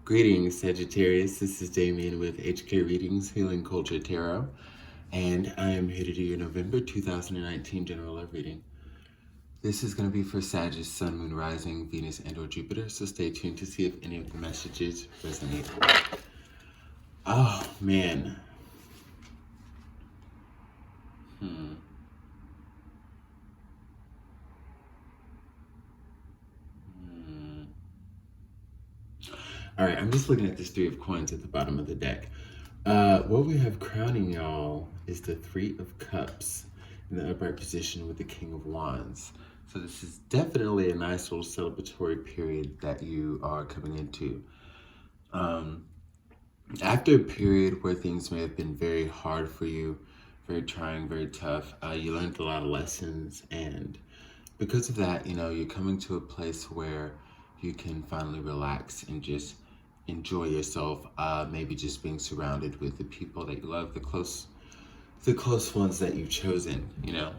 Greetings, Sagittarius. This is Damien with HK Readings, Healing Culture Tarot, and I am here to do your November 2019 General Love Reading. This is going to be for Sagittarius, Sun, Moon, Rising, Venus, and or Jupiter, so stay tuned to see if any of the messages resonate. Oh, man. All right, I'm just looking at this Three of Coins at the bottom of the deck. What we have crowning y'all is the Three of Cups in the upright position with the King of Wands. So this is definitely a nice little celebratory period that you are coming into. After a period where things may have been very hard for you, very trying, very tough, you learned a lot of lessons, and because of that, you know, you're coming to a place where you can finally relax and just enjoy yourself, maybe just being surrounded with the people that you love, the close ones that you've chosen, you know,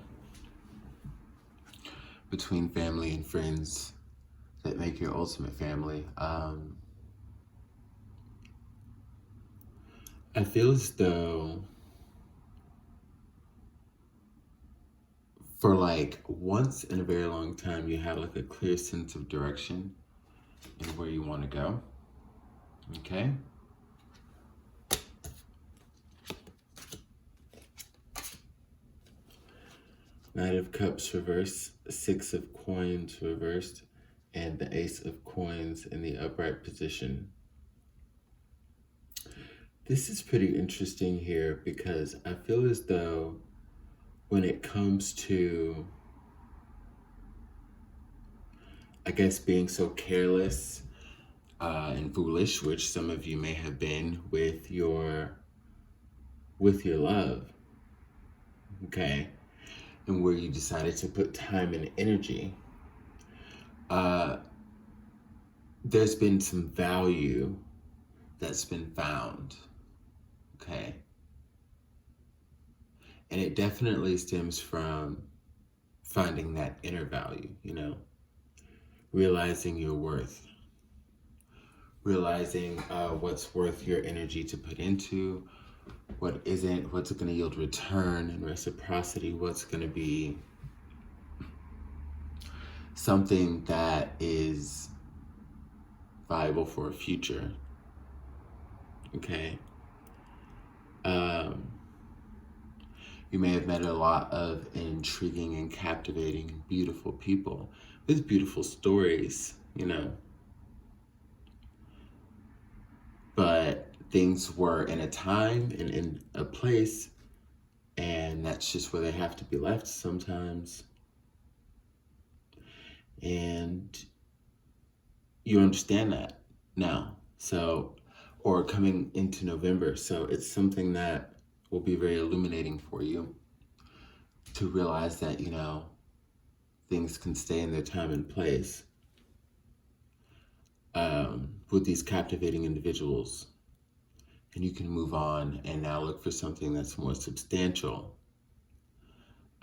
between family and friends that make your ultimate family. I feel as though for like once in a very long time, you had like a clear sense of direction and where you want to go. Okay. Knight of Cups reversed, Six of Coins reversed, and the Ace of Coins in the upright position. This is pretty interesting here because I feel as though when it comes to, I guess, being so careless and foolish, which some of you may have been with your love, okay, and where you decided to put time and energy, there's been some value that's been found, okay, and it definitely stems from finding that inner value, you know, realizing your worth, realizing what's worth your energy to put into, what isn't, what's going to yield return and reciprocity, what's going to be something that is viable for a future, okay? You may have met a lot of intriguing and captivating and beautiful people with beautiful stories, you know, but things were in a time and in a place, and that's just where they have to be left sometimes. And you understand that now, so, or coming into November. So it's something that will be very illuminating for you to realize that, you know, things can stay in their time and place with these captivating individuals. And you can move on and now look for something that's more substantial.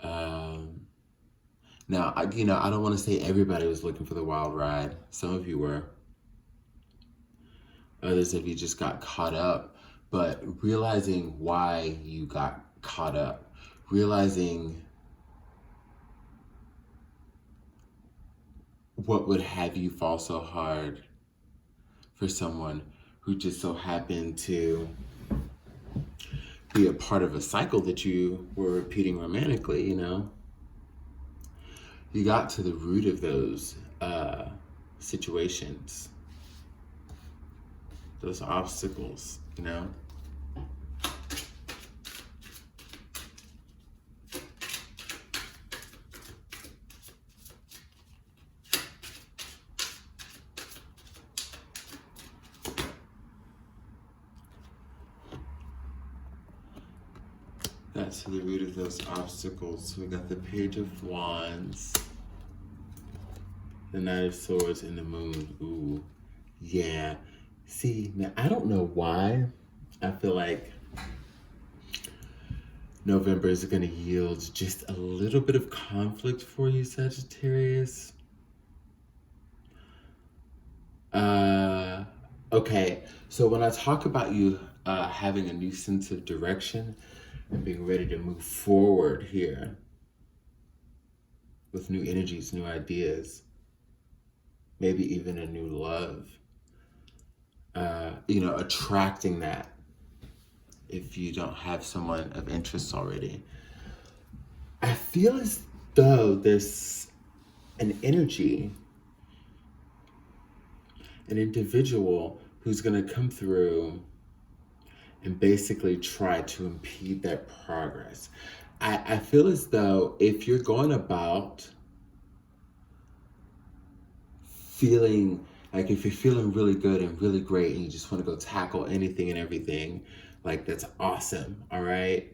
Now, I don't want to say everybody was looking for the wild ride. Some of you were. Others of you just got caught up. But realizing why you got caught up, realizing what would have you fall so hard for someone who just so happened to be a part of a cycle that you were repeating romantically, you know? You got to the root of those situations, those obstacles, you know? Got to the root of those obstacles. So we got the Page of Wands, the Knight of Swords, and the Moon. Ooh, yeah. See, now I don't know why I feel like November is going to yield just a little bit of conflict for you, Sagittarius. Okay, so when I talk about you having a new sense of direction and being ready to move forward here with new energies, new ideas, maybe even a new love, attracting that if you don't have someone of interest already. I feel as though there's an energy, an individual who's going to come through and basically try to impede that progress. I feel as though if you're going about feeling like, if you're feeling really good and really great and you just want to go tackle anything and everything, like, that's awesome, all right?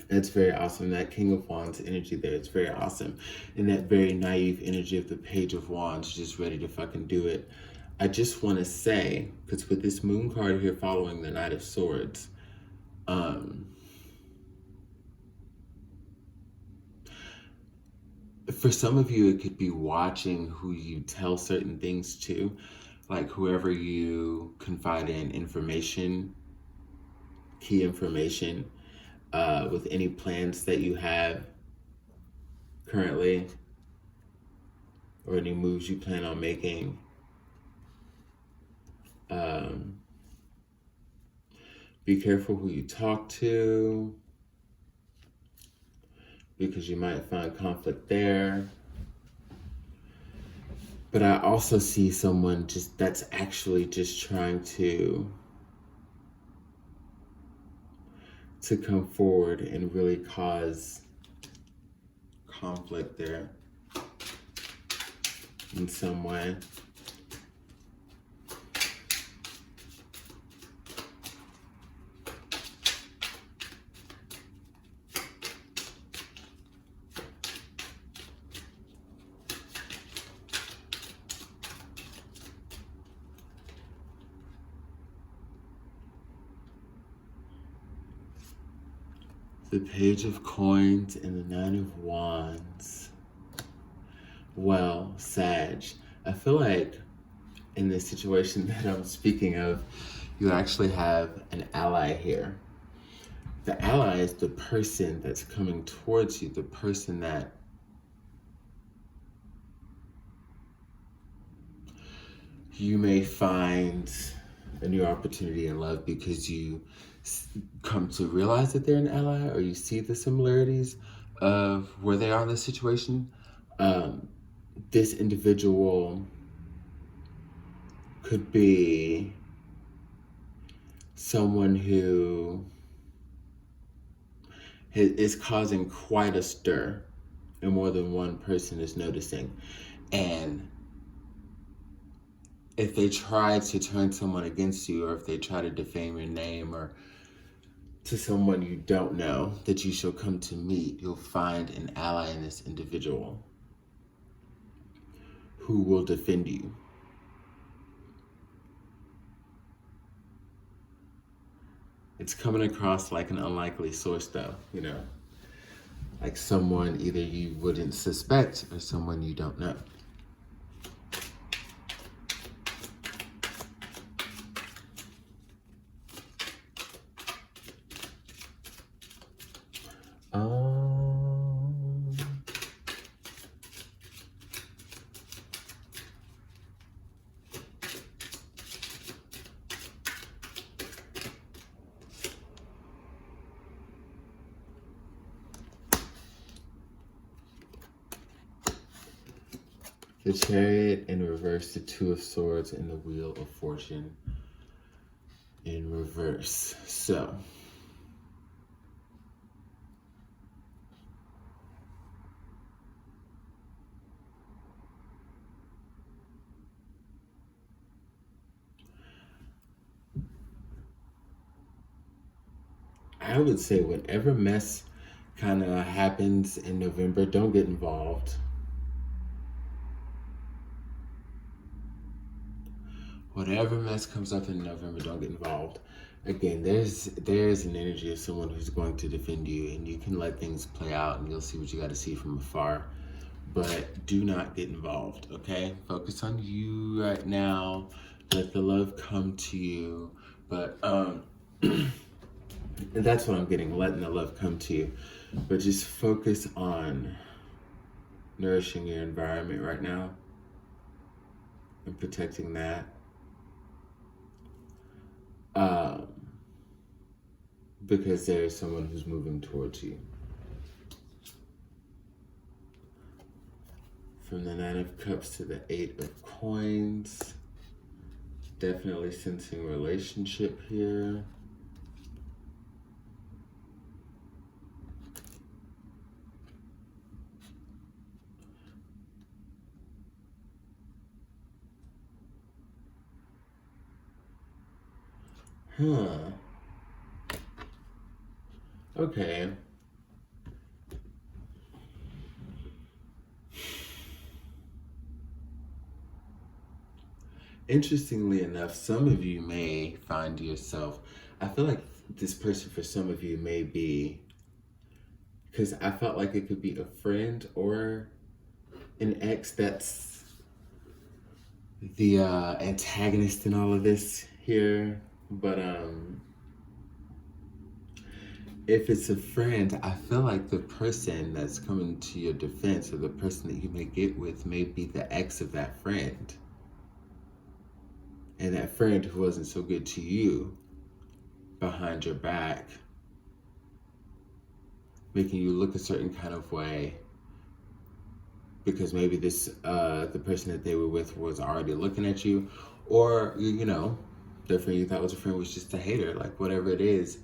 It's very awesome. That King of Wands energy there, it's very awesome. And that very naive energy of the Page of Wands, just ready to fucking do it. I just want to say, because with this Moon card here following the Knight of Swords, for some of you, it could be watching who you tell certain things to, like whoever you confide in information, key information, with any plans that you have currently, or any moves you plan on making. Be careful who you talk to, because you might find conflict there. But I also see someone that's actually just trying to come forward and really cause conflict there in some way. The Page of Coins and the Nine of Wands. Well, Sag, I feel like in this situation that I'm speaking of, you actually have an ally here. The ally is the person that's coming towards you, the person that you may find a new opportunity in love because you come to realize that they're an ally, or you see the similarities of where they are in this situation. This individual could be someone who is causing quite a stir, and more than one person is noticing. And if they try to turn someone against you, or if they try to defame your name, or to someone you don't know that you shall come to meet, you'll find an ally in this individual who will defend you. It's coming across like an unlikely source though, like someone either you wouldn't suspect or someone you don't know. The Chariot in reverse, the Two of Swords, and the Wheel of Fortune in reverse. So, I would say whatever mess kind of happens in November, don't get involved. Whatever mess comes up in November, don't get involved. Again, there's an energy of someone who's going to defend you, and you can let things play out and you'll see what you got to see from afar. But do not get involved, okay? Focus on you right now. Let the love come to you. But and that's what I'm getting, letting the love come to you. But just focus on nourishing your environment right now and protecting that. Because there is someone who's moving towards you. From the 9 of Cups to the 8 of Coins. Definitely sensing relationship here. Huh. Okay. Interestingly enough, some of you may find yourself, I feel like this person for some of you may be, because I felt like it could be a friend or an ex that's the antagonist in all of this here. But if it's a friend, I feel like the person that's coming to your defense or the person that you may get with may be the ex of that friend. And that friend who wasn't so good to you behind your back, making you look a certain kind of way because maybe this the person that they were with was already looking at you, or you know, the friend you thought was a friend was just a hater, like whatever it is.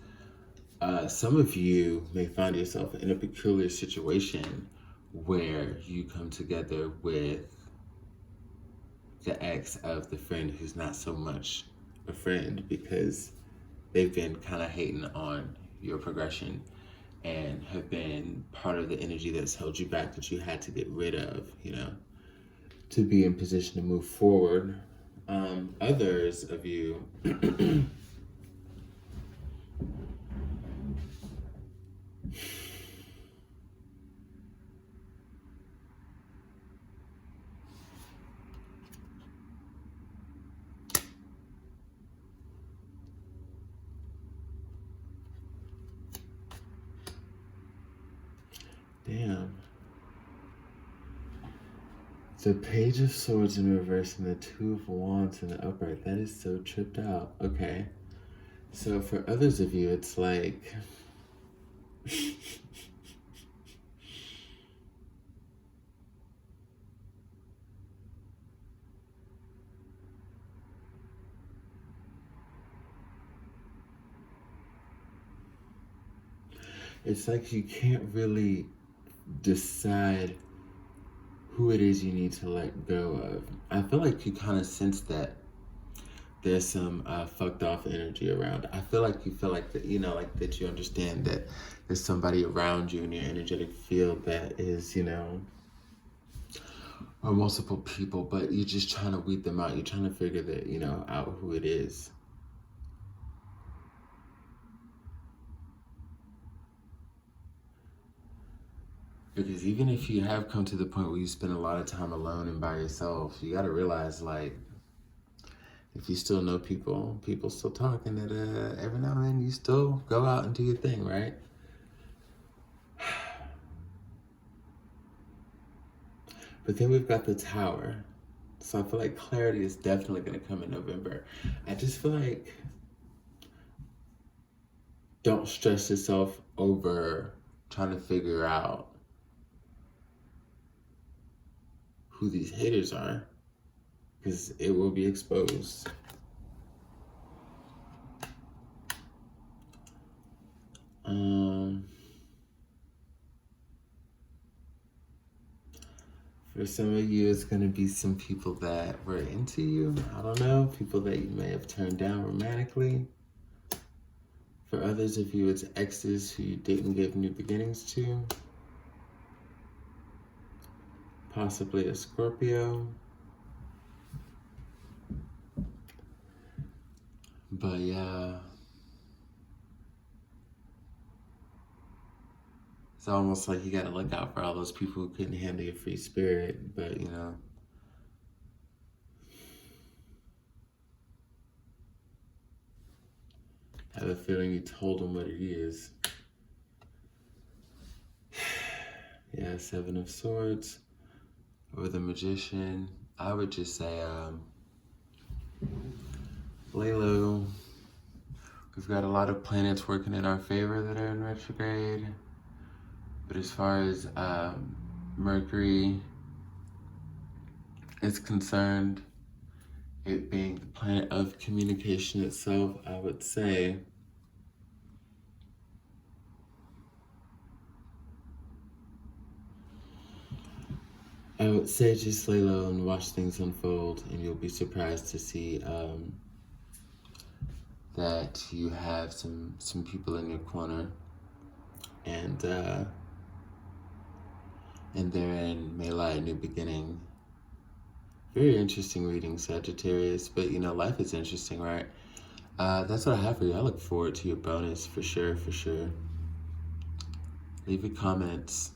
Some of you may find yourself in a peculiar situation where you come together with the ex of the friend who's not so much a friend because they've been kind of hating on your progression and have been part of the energy that's held you back that you had to get rid of, you know, to be in position to move forward. Others of you damn. The Page of Swords in reverse and the Two of Wands in the upright. That is so tripped out. Okay. So for others of you, it's like... it's like you can't really decide who it is you need to let go of. I feel like you kind of sense that there's some fucked off energy around. I feel like you feel like that, you know, like that you understand that there's somebody around you in your energetic field that is, you know, or multiple people, but you're just trying to weed them out. You're trying to figure that, you know, out who it is. Because even if you have come to the point where you spend a lot of time alone and by yourself, you got to realize, like, if you still know people, people still talk, and that every now and then you still go out and do your thing, right? But then we've got the Tower. So I feel like clarity is definitely going to come in November. I just feel like don't stress yourself over trying to figure out who these haters are, because it will be exposed. For some of you, it's going to be some people that were into you. I don't know, people that you may have turned down romantically. For others of you, it's exes who you didn't give new beginnings to. Possibly a Scorpio. But yeah, it's almost like you gotta look out for all those people who couldn't handle your free spirit, but you know. a feeling you told him what it is. Yeah, Seven of Swords or the Magician. I would just say, lay low. We've got a lot of planets working in our favor that are in retrograde. But as far as Mercury is concerned, it being the planet of communication itself, I would say just lay low and watch things unfold, and you'll be surprised to see that you have some people in your corner, and therein may lie a new beginning. Very interesting reading, Sagittarius, but you know, life is interesting, right? That's what I have for you. I look forward to your bonus for sure, for sure. Leave your comments.